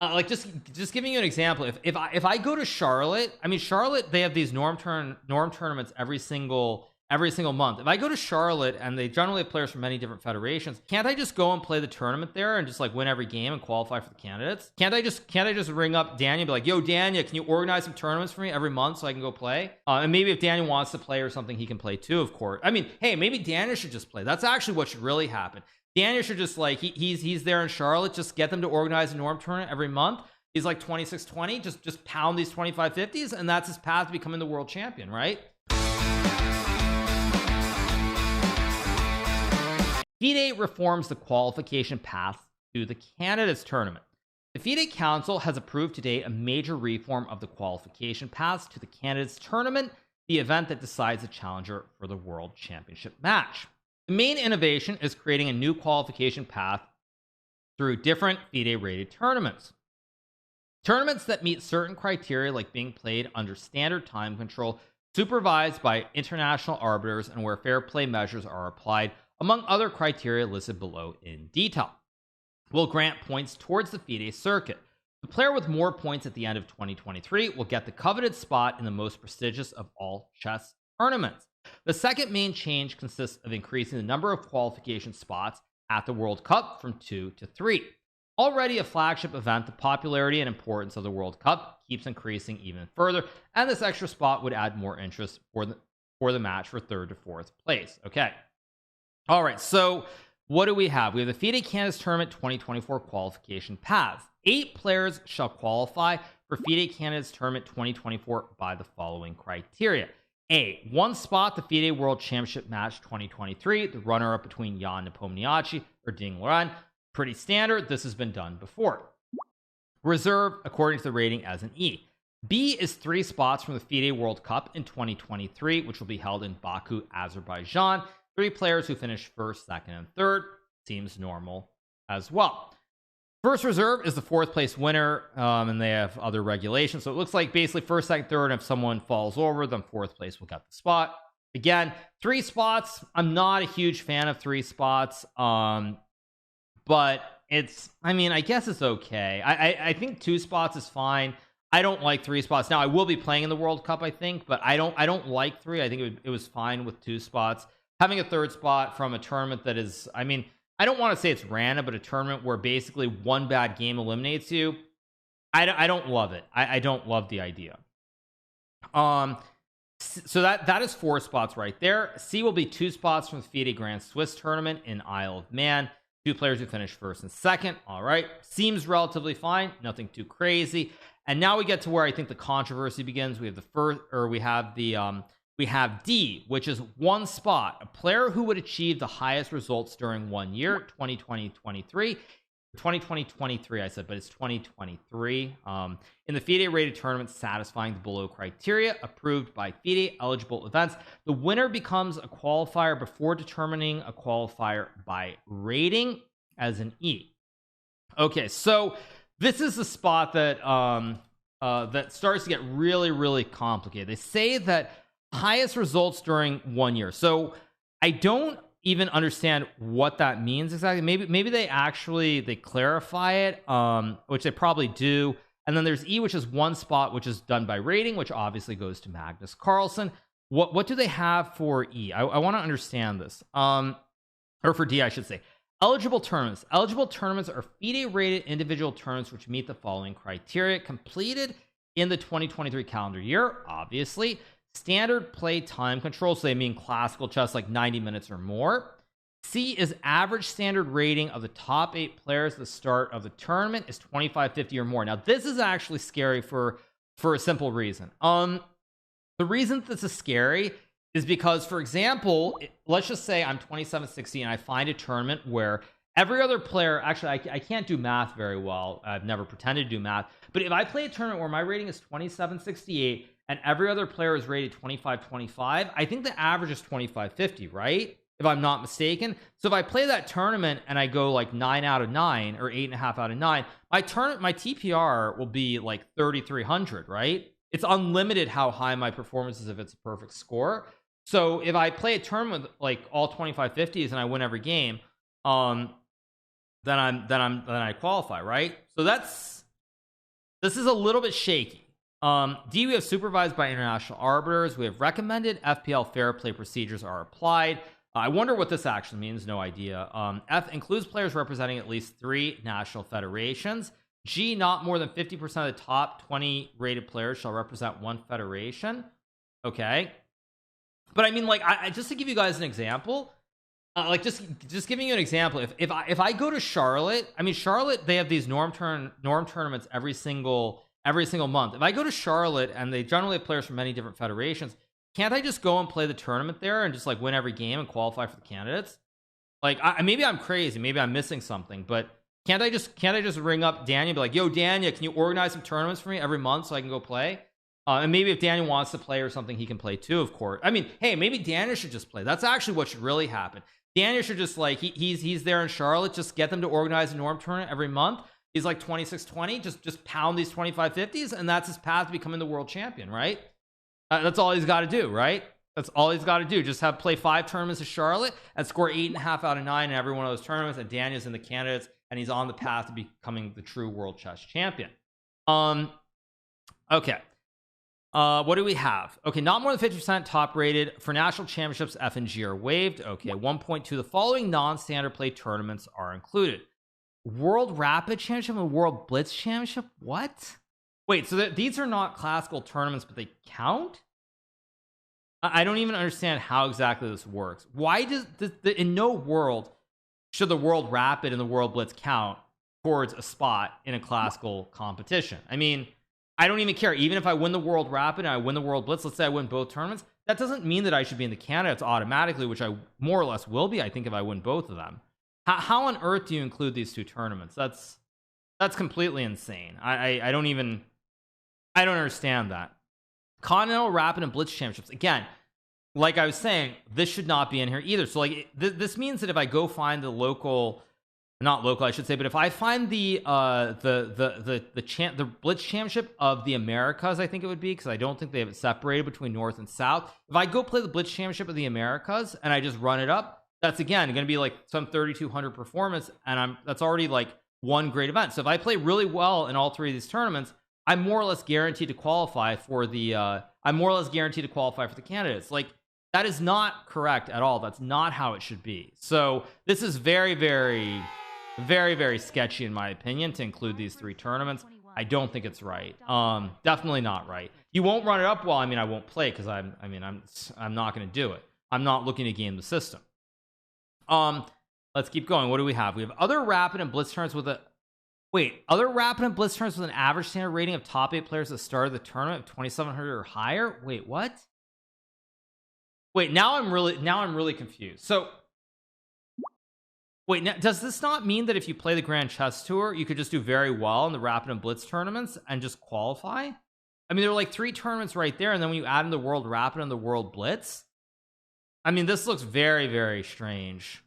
Like just giving you an example, if I go to Charlotte, I mean Charlotte, they have these norm tournaments every single month. If I go to Charlotte and they generally have players from many different federations, can't I just go and play the tournament there and just like win every game and qualify for the candidates? Can't I just ring up Daniel and be like, yo Daniel, can you organize some tournaments for me every month so I can go play? And maybe if Daniel wants to play or something, he can play too, of course. I mean, hey, maybe Daniel should just play. That's actually what should really happen. Daniel should just like he's there in Charlotte, just get them to organize a norm tournament every month. He's like 26-20, just pound these 25-50s, and that's his path to becoming the world champion, right? FIDE reforms the qualification path to the candidates tournament. The FIDE Council has approved today a major reform of the qualification paths to the candidates tournament, the event that decides the challenger for the world championship match. The main innovation is creating a new qualification path through different FIDE rated tournaments. Tournaments that meet certain criteria, like being played under standard time control, supervised by international arbiters, and where fair play measures are applied, among other criteria listed below in detail, will grant points towards the FIDE circuit. The player with more points at the end of 2023 will get the coveted spot in the most prestigious of all chess tournaments. The second main change consists of increasing the number of qualification spots at the World Cup from 2 to 3. Already a flagship event, the popularity and importance of the World Cup keeps increasing even further, and this extra spot would add more interest for the match for 3rd to 4th place. Okay. All right, so what do we have? We have the FIDE Candidates Tournament 2024 qualification paths. 8 players shall qualify for FIDE Candidates Tournament 2024 by the following criteria. A, 1 spot, the FIDE World Championship Match 2023, the runner-up between Jan Nepomniachtchi or Ding Liren. Pretty standard. This has been done before. Reserve, according to the rating, as an E. B is 3 spots from the FIDE World Cup in 2023, which will be held in Baku, Azerbaijan. 3 players who finish 1st, 2nd, and 3rd. Seems normal as well. First reserve is the 4th place winner, and they have other regulations. So it looks like basically 1st, 2nd, 3rd, and if someone falls over, then 4th place will get the spot. Again, 3 spots. I'm not a huge fan of 3 spots, but it's, I mean, I guess it's okay. I think 2 spots is fine. I don't like 3 spots. Now, I will be playing in the World Cup, I think, but I don't like 3. I think it was fine with 2 spots. Having a 3rd spot from a tournament that is, I mean, I don't want to say it's random, but a tournament where basically one bad game eliminates you. I don't love it. I don't love the idea. So that is 4 spots right there. C will be 2 spots from the FIDE Grand Swiss tournament in Isle of Man. 2 players who finish 1st and 2nd. All right, seems relatively fine. Nothing too crazy. And now we get to where I think the controversy begins. We have the first, or we have the we have D, which is 1 spot, a player who would achieve the highest results during 1 year, 2020-23. 2020-23, I said, but it's 2023. In the FIDE rated tournament satisfying the below criteria approved by FIDE eligible events, the winner becomes a qualifier before determining a qualifier by rating as an E. Okay, so this is the spot that that starts to get really, really complicated. They say that highest results during 1 year. So I don't even understand what that means exactly. Maybe they clarify it, which they probably do. And then there's E, which is 1 spot, which is done by rating, which obviously goes to Magnus Carlsen. What do they have for E? I want to understand this. Or for D, I should say. Eligible tournaments. Eligible tournaments are FIDE rated individual tournaments which meet the following criteria: completed in the 2023 calendar year, obviously. Standard play time control, so they mean classical chess, like 90 minutes or more. C is average standard rating of the top 8 players at the start of the tournament is 25-50 or more. Now, this is actually scary for a simple reason. The reason this is scary is because, for example, let's just say I'm 27-60 and I find a tournament where every other player, actually, I can't do math very well. I've never pretended to do math. But if I play a tournament where my rating is 27-68 and every other player is rated 25-25, I think the average is 25-50, right? If I'm not mistaken. So if I play that tournament and I go like 9 out of 9 or 8.5 out of 9, my TPR will be like 3,300, right? It's unlimited how high my performance is if it's a perfect score. So if I play a tournament with like all 25-50s and I win every game, then I qualify, right? So that's This is a little bit shaky. D, we have supervised by international arbiters. We have recommended FPL fair play procedures are applied. I wonder what this actually means. No idea. F, includes players representing at least 3 national federations. G, not more than 50% of the top 20 rated players shall represent 1 federation. Okay. But I mean, like, I just to give you guys an example, like just giving you an example, if I go to Charlotte, I mean, Charlotte, they have these norm tournaments every single month. If I go to Charlotte and they generally have players from many different federations, can't I just go and play the tournament there and just like win every game and qualify for the candidates? Like, maybe I'm crazy, maybe I'm missing something, but can't I just ring up Daniel and be like, yo, Daniel, can you organize some tournaments for me every month so I can go play? And maybe if Daniel wants to play or something, he can play too, of course. I mean, hey, maybe Daniel should just play. That's actually what should really happen. Daniel should just, like, he's there in Charlotte, just get them to organize a norm tournament every month. He's like 26-20, just pound these 25-50s, and that's his path to becoming the world champion, right? That's all he's got to do, right? That's all he's got to do. Just play 5 tournaments of Charlotte and score 8.5 out of 9 in every one of those tournaments, and Daniel's in the candidates, and he's on the path to becoming the true world chess champion. Okay. What do we have? Okay, not more than 50% top rated for national championships. F and G are waived. Okay, 1.2, the following non-standard play tournaments are included: World Rapid Championship and World Blitz Championship. What? Wait, so these are not classical tournaments, but they count? I don't even understand how exactly this works. Why does in no world should the World Rapid and the World Blitz count towards a spot in a classical competition? I mean, I don't even care. Even if I win the World Rapid and I win the World Blitz, let's say I win both tournaments, that doesn't mean that I should be in the candidates automatically, which I more or less will be, I think, if I win both of them. How on earth do you include these 2 tournaments? That's completely insane. I don't understand that. Continental Rapid and Blitz Championships. Again, like I was saying, this should not be in here either. So like this means that if I go find the local, not local, I should say, but if I find the Blitz Championship of the Americas, I think it would be, because I don't think they have it separated between North and South. If I go play the Blitz Championship of the Americas and I just run it up, that's again going to be like some 3,200 performance, and that's already like one great event. So if I play really well in all 3 of these tournaments, I'm more or less guaranteed to qualify for the candidates. Like, that is not correct at all. That's not how it should be. So this is very, very, very, very sketchy in my opinion to include these 3 tournaments. I don't think it's right. Definitely not right. You won't run it up. Well, I mean, I won't play because I'm not going to do it. I'm not looking to game the system. Let's keep going. What do we have? We have other rapid and blitz tournaments with an average standard rating of top 8 players at the start of the tournament of 2,700 or higher. Wait, what? Wait, now I'm really confused. So wait, now, does this not mean that if you play the Grand Chess Tour, you could just do very well in the rapid and blitz tournaments and just qualify? I mean, there are like 3 tournaments right there, and then when you add in the World Rapid and the World Blitz, I mean, this looks very, very strange.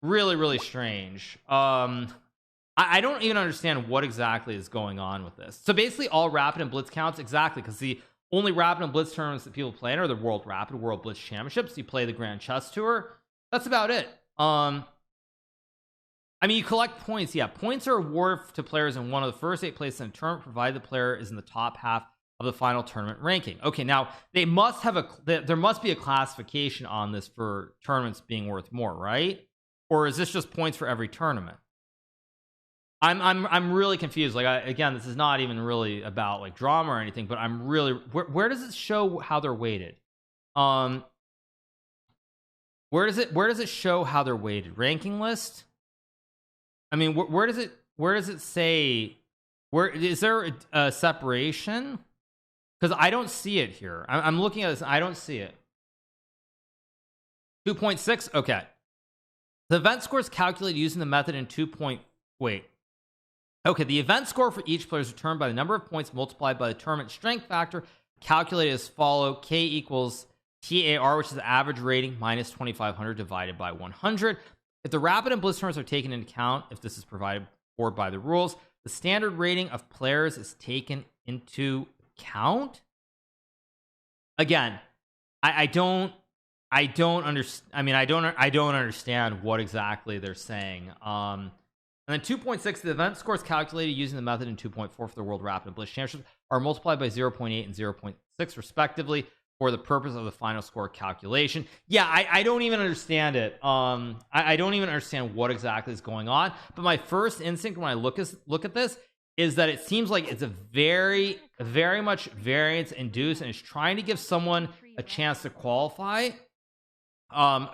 Really, really strange. I don't even understand what exactly is going on with this. So basically all rapid and blitz counts, exactly, because the only rapid and blitz tournaments that people play in are the World Rapid, World Blitz Championships. You play the Grand Chess Tour. That's about it. I mean, you collect points. Yeah, points are awarded to players in one of the first 8 places in a tournament, provided the player is in the top half of the final tournament ranking. Okay, now there must be a classification on this for tournaments being worth more, right? Or is this just points for every tournament? I'm really confused. Like, again, this is not even really about like drama or anything, but I'm really where does it show how they're weighted? Where does it show how they're weighted? Ranking list? I mean, where does it say? Where is there a separation? Because I don't see it here. I'm looking at this. I don't see it. 2.6. Okay. The event score is calculated using the method in 2. Wait. Okay, the event score for each player is determined by the number of points multiplied by the tournament strength factor, calculated as follow: K equals TAR, which is the average rating, minus 2,500 divided by 100. If the rapid and blitz tournaments are taken into account, if this is provided for by the rules, the standard rating of players is taken into account. Again, I don't understand. I mean, I don't understand what exactly they're saying. And then 2.6, the event scores calculated using the method in 2.4 for the World Rapid and Blitz Championships are multiplied by 0.8 and 0.6 respectively for the purpose of the final score calculation. Yeah, I don't even understand it. I don't even understand what exactly is going on. But my first instinct when I look at this is that it seems like it's a very much variance induced, and it's trying to give someone a chance to qualify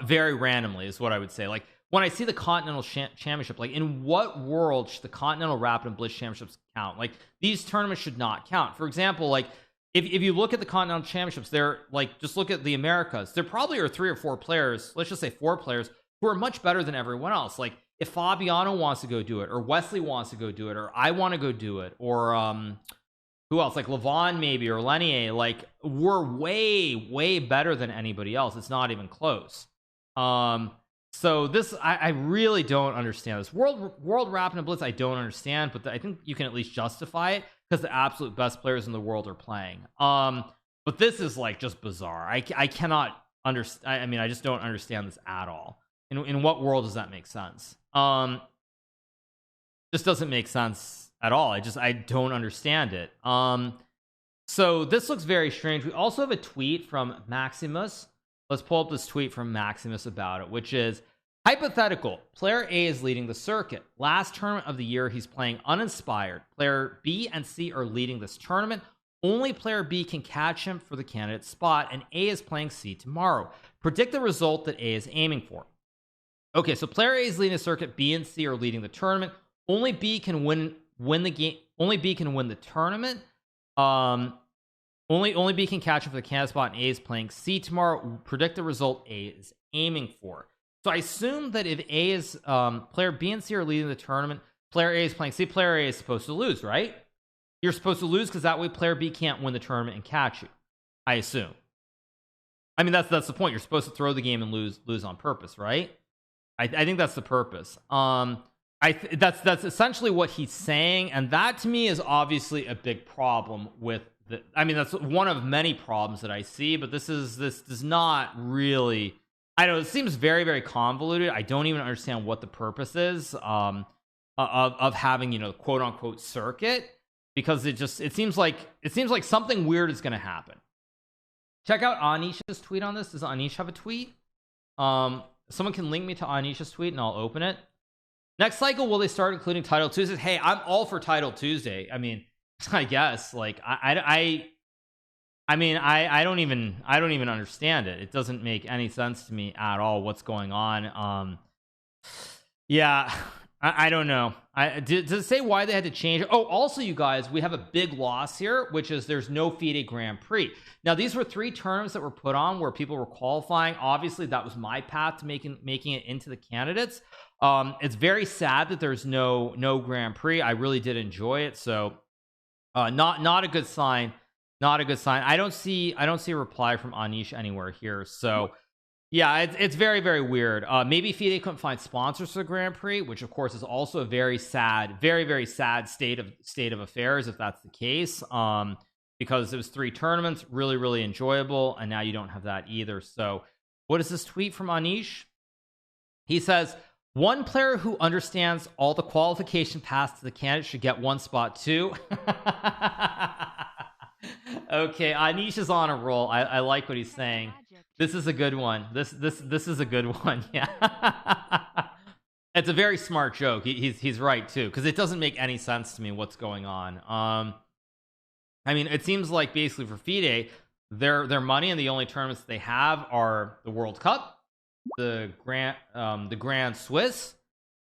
very randomly is what I would say. Like, when I see the Continental Championship, like, in what world should the Continental Rapid and Blitz Championships count? Like, these tournaments should not count. For example, like, if you look at the Continental Championships, they're like, just look at the Americas. There probably are 3 or 4 players, let's just say 4 players, who are much better than everyone else. Like, if Fabiano wants to go do it, or Wesley wants to go do it, or I want to go do it, or who else, like Levon maybe, or Lenier, like, we're way better than anybody else. It's not even close. So this, I really don't understand this. World Rapid and Blitz, I don't understand, but I think you can at least justify it because the absolute best players in the world are playing. But this is like just bizarre. I cannot understand. I mean, I just don't understand this at all. In what world does that make sense? This doesn't make sense at all. I don't understand it. So this looks very strange. We also have a tweet from Maximus. Let's pull up this tweet from Maximus about it, which is, hypothetical, player A is leading the circuit. Last tournament of the year, he's playing uninspired. Player B and C are leading this tournament. Only player B can catch him for the candidate spot, and A is playing C tomorrow. Predict the result that A is aiming for. Okay, so player A is leading the circuit, B and C are leading the tournament. Only B can win the game. Only B can win the tournament. Only B can catch him for the candidate spot, and A is playing C tomorrow. Predict the result A is aiming for. So I assume that if A is player B and C are leading the tournament, player A is playing C, player A is supposed to lose, right? You're supposed to lose because that way player B can't win the tournament and catch you, I assume. I mean, that's the point. You're supposed to throw the game and lose on purpose, right? I think that's the purpose. That's essentially what he's saying, and that to me is obviously a big problem with the, I mean, that's one of many problems that I see, but this does not really, I don't know, it seems very convoluted. I don't even understand what the purpose is of having, you know, quote unquote circuit, because it seems like something weird is going to happen. Check out Anish's tweet on this. Does Anish have a tweet? Someone can link me to Anisha's tweet and I'll open it. Next cycle, will they start including Title Tuesdays? Hey, I'm all for Title Tuesday. I mean, I guess, like, I mean, I don't even understand it. It doesn't make any sense to me at all what's going on. Yeah, I don't know. Does it say why they had to change it? Oh, also, you guys, we have a big loss here, which is there's no FIDE Grand Prix. Now, these were 3 tournaments that were put on where people were qualifying. Obviously, that was my path to making it into the candidates. It's very sad that there's no Grand Prix. I really did enjoy it, so not a good sign. Not a good sign. I don't see a reply from Anish anywhere here. So yeah, it's very weird. Maybe FIDE couldn't find sponsors for the Grand Prix, which of course is also a very sad state of affairs if that's the case. Because it was 3 tournaments, really enjoyable, and now you don't have that either. So what is this tweet from Anish? He says, one player who understands all the qualification paths to the candidate should get 1 spot too. Okay, Anish is on a roll. I like what he's saying. This is a good one. This is a good one. Yeah. It's a very smart joke. He's right too, because it doesn't make any sense to me what's going on. I mean, it seems like basically for FIDE, their money and the only tournaments they have are the World Cup, the Grand Swiss.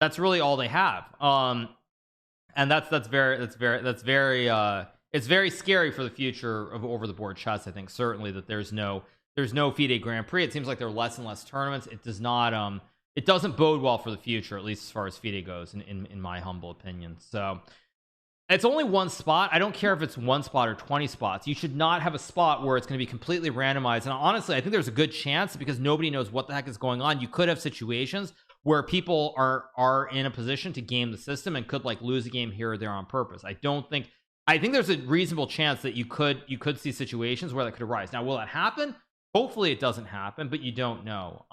That's really all they have. And that's very it's very scary for the future of over the board chess. I think certainly that there's no FIDE Grand Prix. It seems like there are less and less tournaments. It doesn't bode well for the future, at least as far as FIDE goes, in my humble opinion. So it's only 1 spot. I don't care if it's 1 spot or 20 spots. You should not have a spot where it's going to be completely randomized. And honestly, I think there's a good chance, because nobody knows what the heck is going on. You could have situations where people are in a position to game the system and could like lose a game here or there on purpose. I think there's a reasonable chance that you could see situations where that could arise. Now, will that happen? Hopefully it doesn't happen, but you don't know.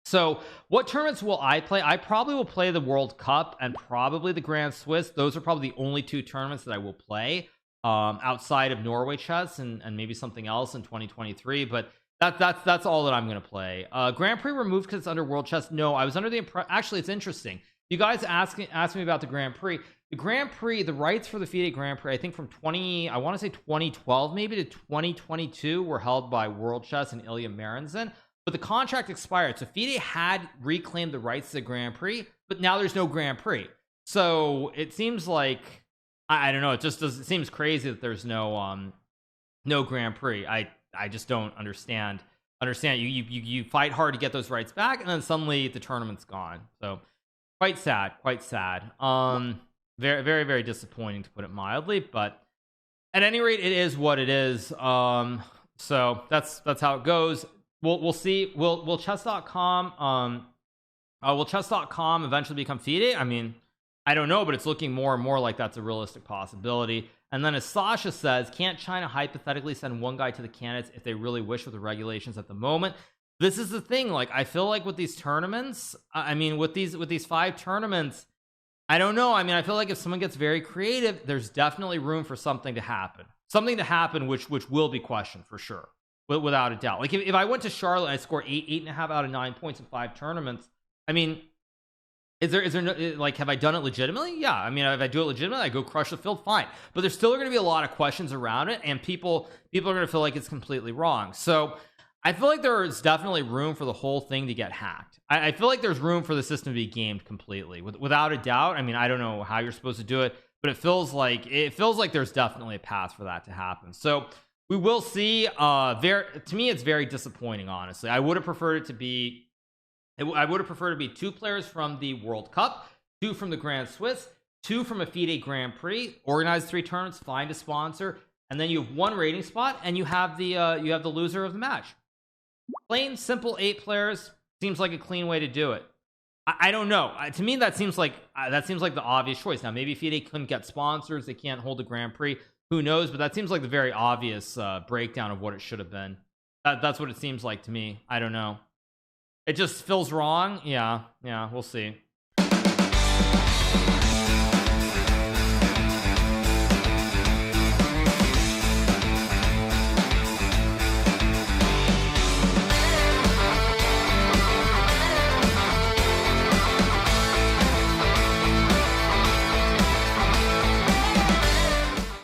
So what tournaments will I play? I probably will play the World Cup and probably the Grand Swiss. Those are probably the only 2 tournaments that I will play outside of Norway chess and maybe something else in 2023, but that's all that I'm going to play. Grand Prix removed because it's under World Chess. No, I was under the impression. Actually, it's interesting. You guys asked me about the Grand Prix. The Grand Prix, the rights for the FIDE Grand Prix, I think from I want to say 2012 maybe to 2022 were held by World Chess and Ilya Marinzin, but the contract expired. So FIDE had reclaimed the rights to the Grand Prix, but now there's no Grand Prix. So it seems like I don't know. It seems crazy that there's no Grand Prix. I just don't understand. You fight hard to get those rights back, and then suddenly the tournament's gone. So quite sad. Very, very, very disappointing, to put it mildly, but at any rate, it is what it is. So that's how it goes. We'll see. Will chess.com eventually become FIDE? I mean, I don't know, but it's looking more and more like that's a realistic possibility. And then, as Sasha says, can't China hypothetically send one guy to the candidates if they really wish with the regulations at the moment? This is the thing. Like, I feel like with these tournaments, I mean, with these 5 tournaments, I don't know. I mean, I feel like if someone gets very creative, there's definitely room for something to happen. Which will be questioned for sure, without a doubt. Like if I went to Charlotte and I scored 8.5 out of 9 points in 5 tournaments, I mean, is there no, like, have I done it legitimately? Yeah. I mean, if I do it legitimately, I go crush the field, fine. But there's still going to be a lot of questions around it, and people are going to feel like it's completely wrong. So I feel like there is definitely room for the whole thing to get hacked. I feel like there's room for the system to be gamed completely, without a doubt. I mean, I don't know how you're supposed to do it, but it feels like there's definitely a path for that to happen. So we will see. To me, it's very disappointing, honestly. I would have preferred it to be 2 players from the World Cup, 2 from the Grand Swiss, 2 from a FIDE Grand Prix, organize 3 tournaments, find a sponsor, and then you have 1 rating spot, and you have the loser of the match. Plain simple 8 players seems like a clean way to do it. I don't know. To me, that seems like the obvious choice. Now, maybe FIDE couldn't get sponsors, they can't hold a Grand Prix. Who knows? But that seems like the very obvious breakdown of what it should have been. That's what it seems like to me. I don't know. It just feels wrong. Yeah, we'll see.